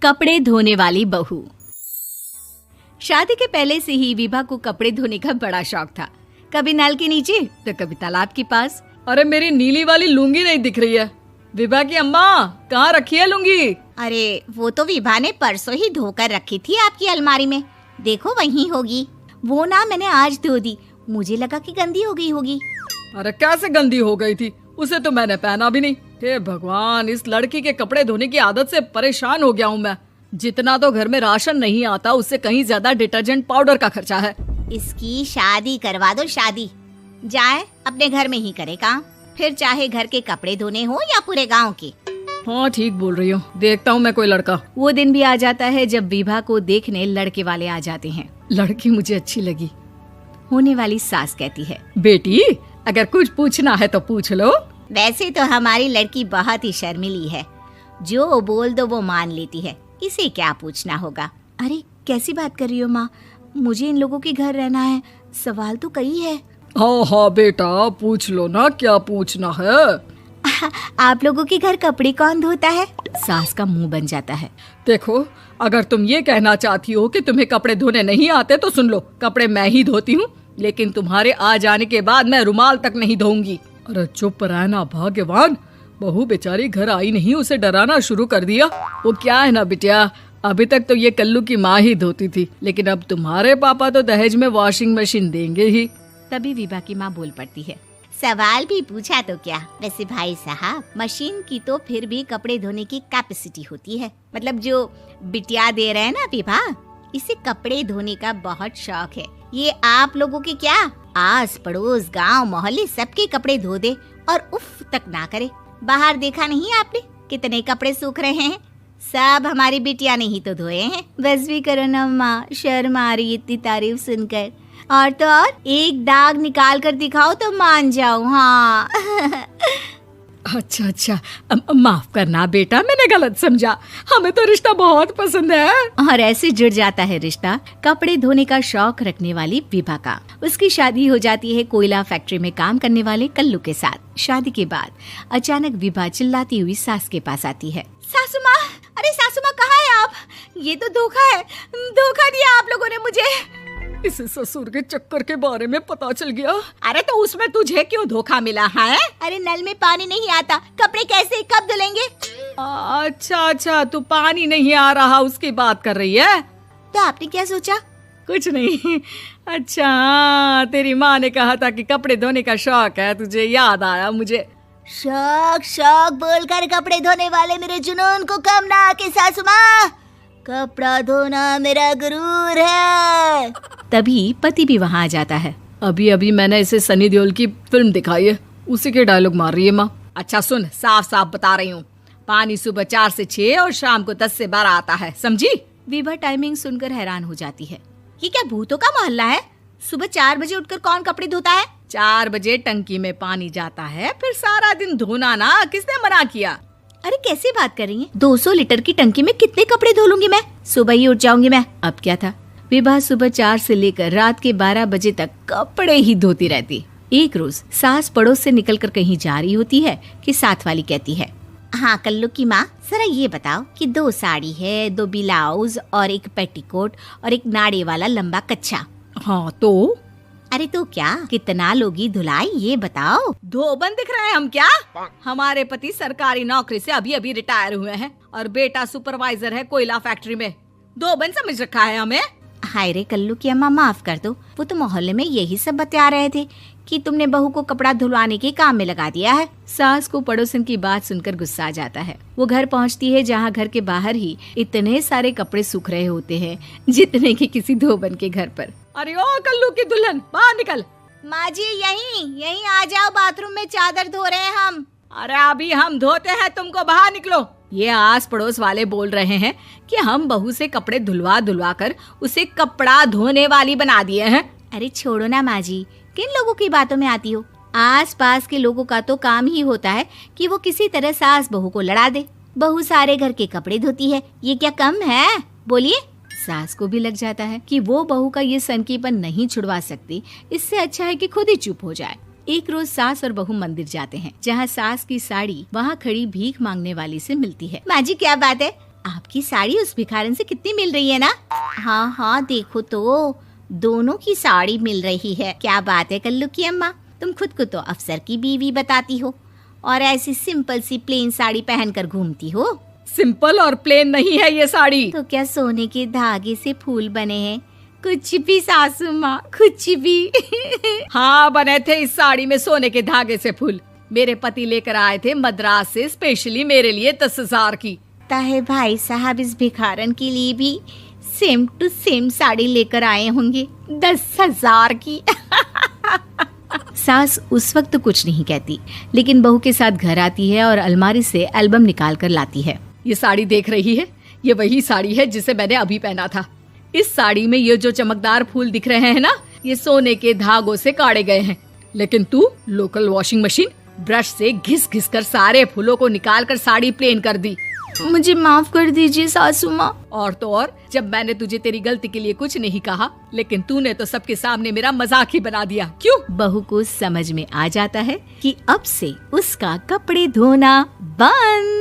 कपड़े धोने वाली बहू। शादी के पहले से ही विभा को कपड़े धोने का बड़ा शौक था। कभी नल के नीचे तो कभी तालाब के पास। अरे मेरी नीली वाली लुंगी नहीं दिख रही है। विभा की अम्मा, कहाँ रखी है लुंगी? अरे वो तो विभा ने परसों ही धोकर रखी थी आपकी अलमारी में, देखो वहीं होगी। वो ना मैंने आज धो दी, मुझे लगा कि गंदी हो गई होगी। अरे कैसे गंदी हो गई थी? उसे तो मैंने पहना भी नहीं। हे भगवान, इस लड़की के कपड़े धोने की आदत से परेशान हो गया हूँ मैं। जितना तो घर में राशन नहीं आता, उससे कहीं ज्यादा डिटर्जेंट पाउडर का खर्चा है। इसकी शादी करवा दो, शादी जाए अपने घर में ही करे काम, फिर चाहे घर के कपड़े धोने हो या पूरे गांव के। हाँ ठीक बोल रही हूँ, देखता हूँ मैं कोई लड़का। वो दिन भी आ जाता है जब विभा को देखने लड़के वाले आ जाते हैं। लड़की मुझे अच्छी लगी। होने वाली सास कहती है, बेटी अगर कुछ पूछना है तो पूछ लो। वैसे तो हमारी लड़की बहुत ही शर्मीली है, जो बोल दो वो मान लेती है, इसे क्या पूछना होगा। अरे कैसी बात कर रही हो माँ, मुझे इन लोगों के घर रहना है, सवाल तो कई है। हाँ हाँ बेटा, पूछ लो ना, क्या पूछना है। आप लोगों के घर कपड़े कौन धोता है? सास का मुंह बन जाता है। देखो, अगर तुम ये कहना चाहती हो कि तुम्हें कपड़े धोने नहीं आते तो सुन लो, कपड़े मैं ही धोती हूँ, लेकिन तुम्हारे आ जाने के बाद मैं रुमाल तक नहीं धोऊंगी। अरे चुप रहना भाग्यवान, बहू बेचारी घर आई नहीं, उसे डराना शुरू कर दिया। वो क्या है ना बिटिया, अभी तक तो ये कल्लू की माँ ही धोती थी, लेकिन अब तुम्हारे पापा तो दहेज में वॉशिंग मशीन देंगे ही। तभी विभा की माँ बोल पड़ती है, सवाल भी पूछा तो क्या। वैसे भाई साहब, मशीन की तो फिर भी कपड़े धोने की कैपेसिटी होती है, मतलब जो बिटिया दे रहे हैं ना विभा, इसे कपड़े धोने का बहुत शौक है। ये आप लोगों के क्या, आस पड़ोस गांव मोहल्ले सबके कपड़े धो दे और उफ तक ना करे। बाहर देखा नहीं आपने कितने कपड़े सूख रहे हैं, सब हमारी बिटिया ने ही तो धोए हैं। बस भी करो ना माँ, शर्म आ रही इतनी तारीफ सुनकर। और तो और एक दाग निकाल कर दिखाओ तो मान जाओ। हाँ अच्छा, माफ करना बेटा, मैंने गलत समझा। हमें तो रिश्ता बहुत पसंद है। और ऐसे जुड़ जाता है रिश्ता कपड़े धोने का शौक रखने वाली विभा का। उसकी शादी हो जाती है कोयला फैक्ट्री में काम करने वाले कल्लू के साथ। शादी के बाद अचानक विभा चिल्लाती हुई सास के पास आती है। सासू माँ, अरे सासू माँ कहाँ है आप? ये तो धोखा है, धोखा दिया आप लोगों ने मुझे। इसे ससुर के चक्कर के बारे में पता चल गया। अरे तो उसमें तुझे क्यों धोखा मिला है? अरे नल में पानी नहीं आता, कपड़े कैसे कब धुलेंगे? अच्छा, तू पानी नहीं आ रहा उसकी बात कर रही है। तो आपने क्या सोचा? कुछ नहीं। अच्छा, तेरी माँ ने कहा था कि कपड़े धोने का शौक है तुझे, याद आया मुझे। शौक बोलकर कपड़े धोने वाले मेरे जुनून को कम ना आके सासू माँ, कपड़ा धोना मेरा गुरूर है। तभी पति भी वहाँ आ जाता है। अभी मैंने इसे सनी देओल की फिल्म दिखाई है, उसी के डायलॉग मार रही है माँ। अच्छा सुन, साफ बता रही हूँ, पानी सुबह 4 से 6 और शाम को 10 से 12 आता है, समझी? विभा टाइमिंग सुनकर हैरान हो जाती है। ये क्या भूतों का मोहल्ला है? सुबह 4 बजे उठकर कौन कपड़े धोता है? 4 बजे टंकी में पानी जाता है, फिर सारा दिन धोना ना, किसने मना किया? अरे कैसी बात कर रही हैं? 200 लीटर की टंकी में कितने कपड़े धो लूंगी मैं, सुबह ही उठ जाऊंगी मैं। अब क्या था, विभा सुबह 4 से लेकर रात के 12 बजे तक कपड़े ही धोती रहती। एक रोज सास पड़ोस से निकलकर कहीं जा रही होती है कि साथ वाली कहती है, हाँ कल्लू की माँ, जरा ये बताओ कि 2 साड़ी है, 2 ब्लाउज और एक पेटीकोट और एक नाड़े वाला लंबा कच्छा। हाँ तो? अरे तो क्या, कितना लोगी धुलाई ये बताओ। धोबन दिख रहे हैं हम क्या? हमारे पति सरकारी नौकरी से अभी रिटायर हुए हैं और बेटा सुपरवाइजर है कोयला फैक्ट्री में। धोबन समझ रखा है हमें। हाय रे कल्लू की अम्मा, माफ कर दो, वो तो मोहल्ले में यही सब बता रहे थे कि तुमने बहू को कपड़ा धुलवाने के काम में लगा दिया है। सास को पड़ोसन की बात सुनकर गुस्सा आ जाता है। वो घर पहुंचती है जहां घर के बाहर ही इतने सारे कपड़े सूख रहे होते हैं जितने कि किसी धोबन के घर पर। अरे ओ कल्लू की दुल्हन, बाहर निकल। माँ जी यहीं आ जाओ, बाथरूम में चादर धो रहे हैं हम। अरे अभी हम धोते हैं, तुमको बाहर निकलो। ये आस पड़ोस वाले बोल रहे हैं कि हम बहू से कपड़े धुलवा कर उसे कपड़ा धोने वाली बना दिए हैं। अरे छोड़ो ना माँ जी, किन लोगों की बातों में आती हो? आस पास के लोगों का तो काम ही होता है कि वो किसी तरह सास बहू को लड़ा दे। बहू सारे घर के कपड़े धोती है, ये क्या कम है? बोलिए। सास को भी लग जाता है कि वो बहू का ये सनकीपन नहीं छुड़वा सकती, इससे अच्छा है कि खुद ही चुप हो जाए। एक रोज सास और बहू मंदिर जाते हैं, जहाँ सास की साड़ी वहाँ खड़ी भीख मांगने वाली से मिलती है। माँ जी क्या बात है, आपकी साड़ी उस भिखारन से कितनी मिल रही है ना? हाँ हाँ देखो तो, दोनों की साड़ी मिल रही है। क्या बात है कल्लू की अम्मा, तुम खुद को तो अफसर की बीवी बताती हो और ऐसी सिंपल सी प्लेन साड़ी पहनकर घूमती हो। सिंपल और प्लेन नहीं है ये साड़ी। तो क्या सोने के धागे से फूल बने हैं? कुछ भी सासू माँ, कुछ भी। हाँ बने थे इस साड़ी में सोने के धागे से फूल। मेरे पति लेकर आए थे मद्रास से स्पेशली मेरे लिए 10,000 की। ताहे भाई साहब इस भिखारन के लिए भी सेम टू सेम साड़ी लेकर आए होंगे 10,000 की। सास उस वक्त तो कुछ नहीं कहती, लेकिन बहू के साथ घर आती है और अलमारी से एल्बम निकाल कर लाती है। ये साड़ी देख रही है, ये वही साड़ी है जिसे मैंने अभी पहना था। इस साड़ी में ये जो चमकदार फूल दिख रहे हैं ना, ये सोने के धागों से काढ़े गए हैं। लेकिन तू लोकल वॉशिंग मशीन ब्रश से घिस घिस कर सारे फूलों को निकाल कर साड़ी प्लेन कर दी। मुझे माफ कर दीजिए सासू माँ। और तो और, जब मैंने तुझे तेरी गलती के लिए कुछ नहीं कहा, लेकिन तूने तो सबके सामने मेरा मजाक ही बना दिया। क्यों? बहू को समझ में आ जाता है कि अब से उसका कपड़े धोना बंद।